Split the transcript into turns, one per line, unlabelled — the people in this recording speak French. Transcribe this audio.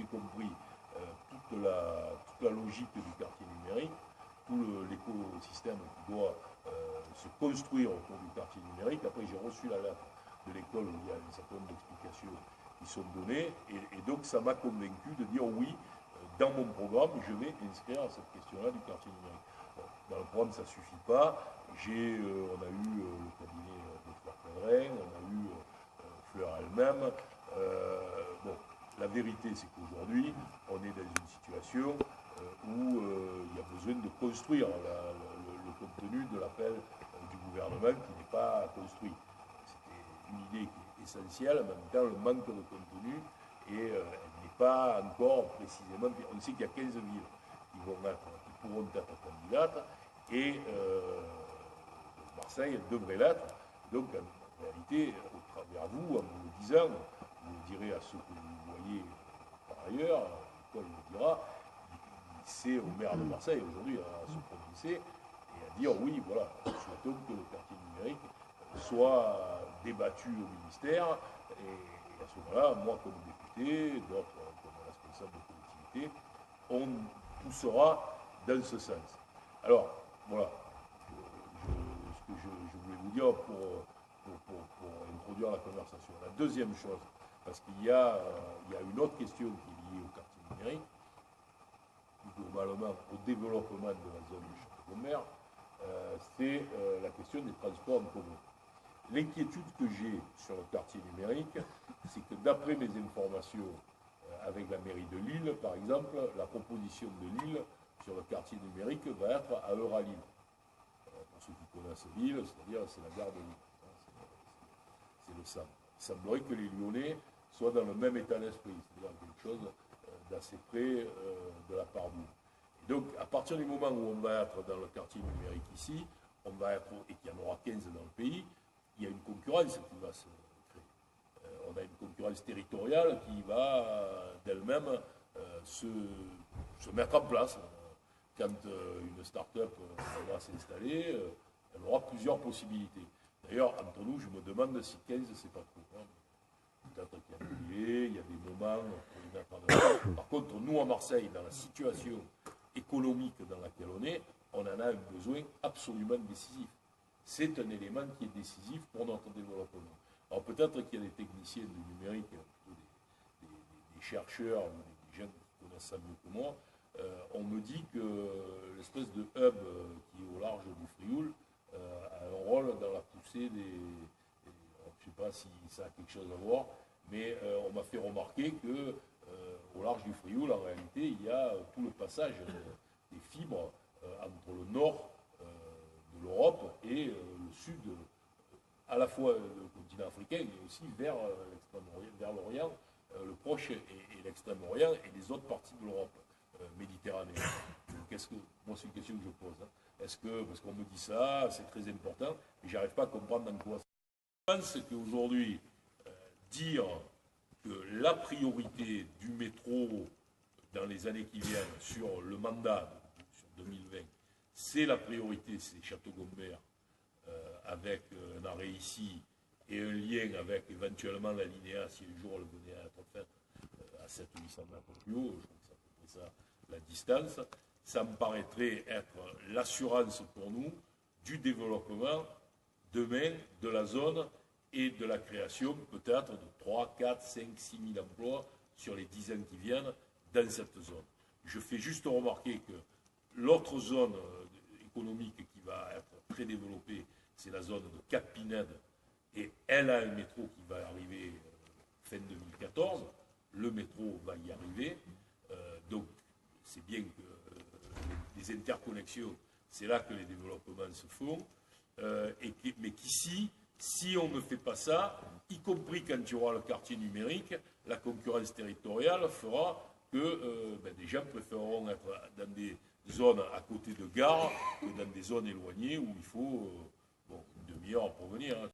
j'ai compris toute la logique du quartier numérique, tout l'écosystème qui doit se construire autour du quartier numérique. Après, j'ai reçu la lettre de l'école où il y a un certain nombre d'explications qui sont données, et donc ça m'a convaincu de dire oui, dans mon programme, je vais inscrire cette question-là du quartier numérique. Bon, dans le programme, ça ne suffit pas. On a eu le cabinet de Fleur Pedrin, on a eu Fleur elle-même. Bon, la vérité, c'est qu'aujourd'hui, on est dans une situation où il y a besoin de construire le contenu de l'appel du gouvernement qui n'est pas construit. C'était une idée qui est essentielle, en même temps, le manque de contenu, et elle n'est pas encore précisément. On sait qu'il y a 15 villes qui pourront être candidates, et Marseille devrait l'être. Donc, en réalité, au travers vous, en vous le disant, vous le direz à ceux que vous voyez par ailleurs, l'école le dira, c'est au maire de Marseille aujourd'hui à se prononcer et à dire oui, voilà, nous souhaitons que le quartier numérique soit débattu au ministère, et à ce moment-là, moi comme député, d'autres comme responsable de collectivité, on poussera dans ce sens. Alors, voilà, ce que je voulais vous dire pour introduire la conversation. La deuxième chose, parce qu'il y a une autre question qui est liée au quartier numérique, globalement au développement de la zone de Château-Gonbert, c'est la question des transports en commun. L'inquiétude que j'ai sur le quartier numérique, c'est que d'après mes informations avec la mairie de Lille, par exemple, la proposition de Lille sur le quartier numérique va être à Euralille. Pour ceux qui connaissent Lille, c'est-à-dire c'est la gare de Lille. C'est le SAM. Il semblerait que les Lyonnais soient dans le même état d'esprit, c'est-à-dire quelque chose d'assez près de la part d'où. Donc, à partir du moment où on va être dans le quartier numérique ici, on va être, et qu'il y en aura 15 dans le pays, il y a une concurrence qui va se créer. On a une concurrence territoriale qui va d'elle-même se mettre en place. Quand une start-up va s'installer, elle aura plusieurs possibilités. D'ailleurs, entre nous, je me demande si 15, c'est pas trop. Hein. Peut-être qu'il y a des milliers, il y a des moments pour les mettre en œuvre. Par contre, nous, à Marseille, dans la situation économique dans laquelle on en a un besoin absolument décisif. C'est un élément qui est décisif pour notre développement. Alors peut-être qu'il y a des techniciens du numérique, des chercheurs, des gens qui connaissent ça mieux que moi. On me dit que l'espèce de hub qui est au large du Frioul a un rôle dans la poussée je ne sais pas si ça a quelque chose à voir, mais on m'a fait remarquer que au large du Frioul, en réalité, il y a tout le passage des fibres entre le nord de l'Europe et le sud, à la fois le continent africain, mais aussi vers l'Orient, le Proche et l'Extrême-Orient et les autres parties de l'Europe méditerranéenne. Moi, c'est une question que je pose. Hein. Parce qu'on me dit ça, c'est très important, mais je n'arrive pas à comprendre dans quoi. Je pense qu'aujourd'hui, dire que la priorité du métro dans les années qui viennent sur le mandat, sur 2020, c'est la priorité, c'est Château-Gonbert, avec un arrêt ici et un lien avec éventuellement la linéa, si le jour elle venait à être faite à 700-800 mètres plus haut, je crois que ça fait ça la distance, ça me paraîtrait être l'assurance pour nous du développement demain de la zone et de la création peut-être de 3, 4, 5, 6 000 emplois sur les 10 ans qui viennent dans cette zone. Je fais juste remarquer que l'autre zone économique qui va être très développée, c'est la zone de Cap-Pinède, et elle a un métro qui va arriver fin 2014. Le métro va y arriver. Donc, c'est bien que les interconnexions, c'est là que les développements se font. Mais qu'ici, si on ne fait pas ça, y compris quand il y aura le quartier numérique, la concurrence territoriale fera que des gens préféreront être dans des zones à côté de gares que dans des zones éloignées où il faut une demi-heure pour venir. Hein.